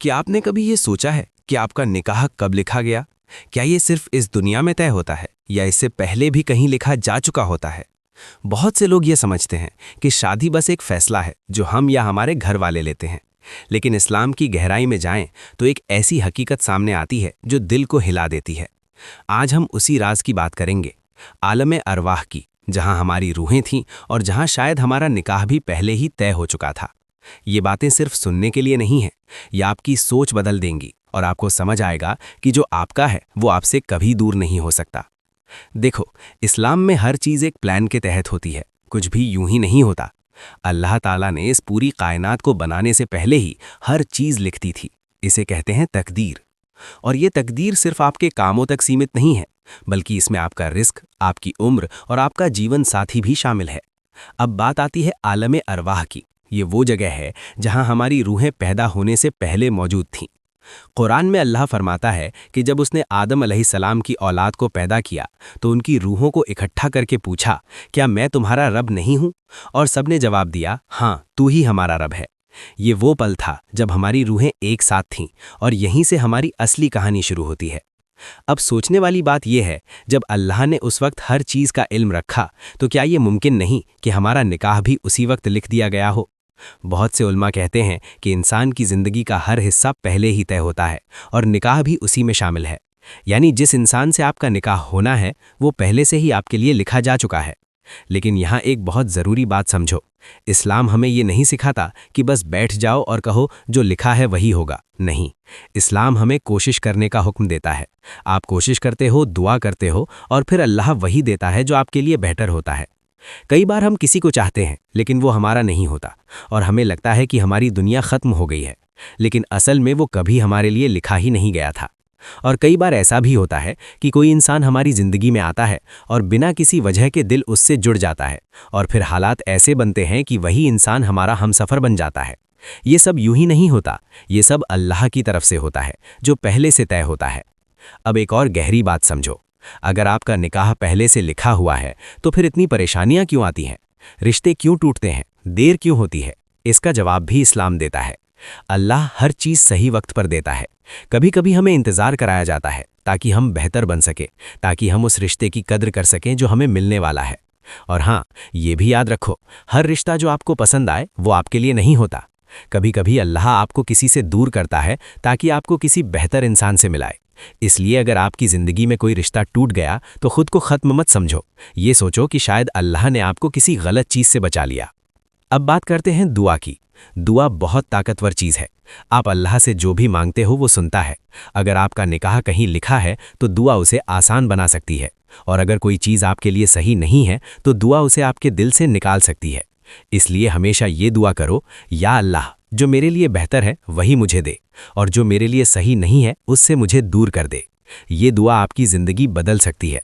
क्या आपने कभी ये सोचा है कि आपका निकाह कब लिखा गया? क्या ये सिर्फ इस दुनिया में तय होता है या इससे पहले भी कहीं लिखा जा चुका होता है? बहुत से लोग ये समझते हैं कि शादी बस एक फैसला है जो हम या हमारे घर वाले लेते हैं। लेकिन इस्लाम की गहराई में जाएं तो एक ऐसी हकीकत सामने आती है जो दिल को हिला देती है। आज हम उसी राज की बात करेंगे, आलम अरवाह की, जहां हमारी रूहें थीं और जहां शायद हमारा निकाह भी पहले ही तय हो चुका था। ये बातें सिर्फ सुनने के लिए नहीं हैं, ये आपकी सोच बदल देंगी और आपको समझ आएगा कि जो आपका है वो आपसे कभी दूर नहीं हो सकता। देखो, इस्लाम में हर चीज़ एक प्लान के तहत होती है, कुछ भी यूं ही नहीं होता। अल्लाह ताला ने इस पूरी कायनात को बनाने से पहले ही हर चीज़ लिख दी थी। इसे कहते हैं तकदीर। और ये तकदीर सिर्फ आपके कामों तक सीमित नहीं है, बल्कि इसमें आपका रिस्क, आपकी उम्र और आपका जीवन साथी भी शामिल है। अब बात आती है आलम अरवाह की। ये वो जगह है जहां हमारी रूहें पैदा होने से पहले मौजूद थीं। कुरान में अल्लाह फरमाता है कि जब उसने आदम अलैहिस्सलाम की औलाद को पैदा किया तो उनकी रूहों को इकट्ठा करके पूछा, क्या मैं तुम्हारा रब नहीं हूं? और सबने जवाब दिया, हाँ, तू ही हमारा रब है। ये वो पल था जब हमारी रूहें एक साथ थीं और यहीं से हमारी असली कहानी शुरू होती है। अब सोचने वाली बात यह है, जब अल्लाह ने उस वक्त हर चीज़ का इल्म रखा तो क्या ये मुमकिन नहीं कि हमारा निकाह भी उसी वक्त लिख दिया गया हो? बहुत से उल्मा कहते हैं कि इंसान की ज़िंदगी का हर हिस्सा पहले ही तय होता है और निकाह भी उसी में शामिल है। यानी जिस इंसान से आपका निकाह होना है वो पहले से ही आपके लिए लिखा जा चुका है। लेकिन यहाँ एक बहुत ज़रूरी बात समझो, इस्लाम हमें ये नहीं सिखाता कि बस बैठ जाओ और कहो जो लिखा है वही होगा। नहीं, इस्लाम हमें कोशिश करने का हुक्म देता है। आप कोशिश करते हो, दुआ करते हो और फिर अल्लाह वही देता है जो आपके लिए बेहतर होता है। कई बार हम किसी को चाहते हैं लेकिन वो हमारा नहीं होता और हमें लगता है कि हमारी दुनिया खत्म हो गई है, लेकिन असल में वो कभी हमारे लिए लिखा ही नहीं गया था। और कई बार ऐसा भी होता है कि कोई इंसान हमारी ज़िंदगी में आता है और बिना किसी वजह के दिल उससे जुड़ जाता है और फिर हालात ऐसे बनते हैं कि वही इंसान हमारा हमसफ़र बन जाता है। ये सब यूं ही नहीं होता, ये सब अल्लाह की तरफ से होता है जो पहले से तय होता है। अब एक और गहरी बात समझो, अगर आपका निकाह पहले से लिखा हुआ है तो फिर इतनी परेशानियां क्यों आती हैं? रिश्ते क्यों टूटते हैं? देर क्यों होती है? इसका जवाब भी इस्लाम देता है। अल्लाह हर चीज़ सही वक्त पर देता है। कभी कभी हमें इंतज़ार कराया जाता है ताकि हम बेहतर बन सके, ताकि हम उस रिश्ते की कद्र कर सकें जो हमें मिलने वाला है। और हाँ, ये भी याद रखो, हर रिश्ता जो आपको पसंद आए वो आपके लिए नहीं होता। कभी कभी अल्लाह आपको किसी से दूर करता है ताकि आपको किसी बेहतर इंसान से मिलाए। इसलिए अगर आपकी ज़िंदगी में कोई रिश्ता टूट गया तो खुद को ख़त्म मत समझो, ये सोचो कि शायद अल्लाह ने आपको किसी गलत चीज़ से बचा लिया। अब बात करते हैं दुआ की। दुआ बहुत ताकतवर चीज़ है। आप अल्लाह से जो भी मांगते हो वो सुनता है। अगर आपका निकाह कहीं लिखा है तो दुआ उसे आसान बना सकती है, और अगर कोई चीज़ आपके लिए सही नहीं है तो दुआ उसे आपके दिल से निकाल सकती है। इसलिए हमेशा ये दुआ करो, या अल्लाह, जो मेरे लिए बेहतर है वही मुझे दे, और जो मेरे लिए सही नहीं है उससे मुझे दूर कर दे। ये दुआ आपकी ज़िंदगी बदल सकती है।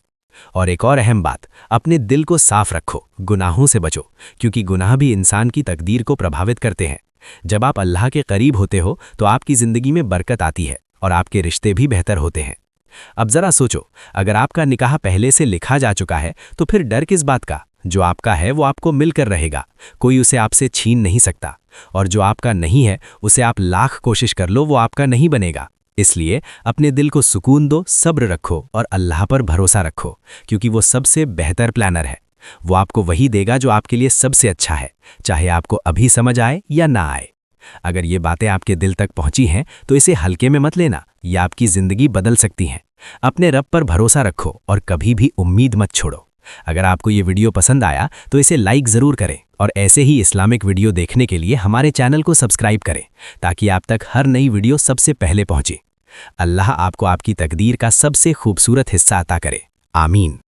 और एक और अहम बात, अपने दिल को साफ रखो, गुनाहों से बचो, क्योंकि गुनाह भी इंसान की तकदीर को प्रभावित करते हैं। जब आप अल्लाह के करीब होते हो तो आपकी ज़िंदगी में बरकत आती है और आपके रिश्ते भी बेहतर होते हैं। अब ज़रा सोचो, अगर आपका निकाह पहले से लिखा जा चुका है तो फिर डर किस बात का? जो आपका है वो आपको मिलकर रहेगा, कोई उसे आपसे छीन नहीं सकता। और जो आपका नहीं है उसे आप लाख कोशिश कर लो, वो आपका नहीं बनेगा। इसलिए अपने दिल को सुकून दो, सब्र रखो और अल्लाह पर भरोसा रखो, क्योंकि वो सबसे बेहतर प्लानर है। वो आपको वही देगा जो आपके लिए सबसे अच्छा है, चाहे आपको अभी समझ आए या ना आए। अगर ये बातें आपके दिल तक पहुंची हैं तो इसे हल्के में मत लेना, ये आपकी ज़िंदगी बदल सकती हैं। अपने रब पर भरोसा रखो और कभी भी उम्मीद मत छोड़ो। अगर आपको ये वीडियो पसंद आया तो इसे लाइक ज़रूर करें और ऐसे ही इस्लामिक वीडियो देखने के लिए हमारे चैनल को सब्सक्राइब करें, ताकि आप तक हर नई वीडियो सबसे पहले पहुंचे। अल्लाह आपको आपकी तकदीर का सबसे खूबसूरत हिस्सा अता करे। आमीन।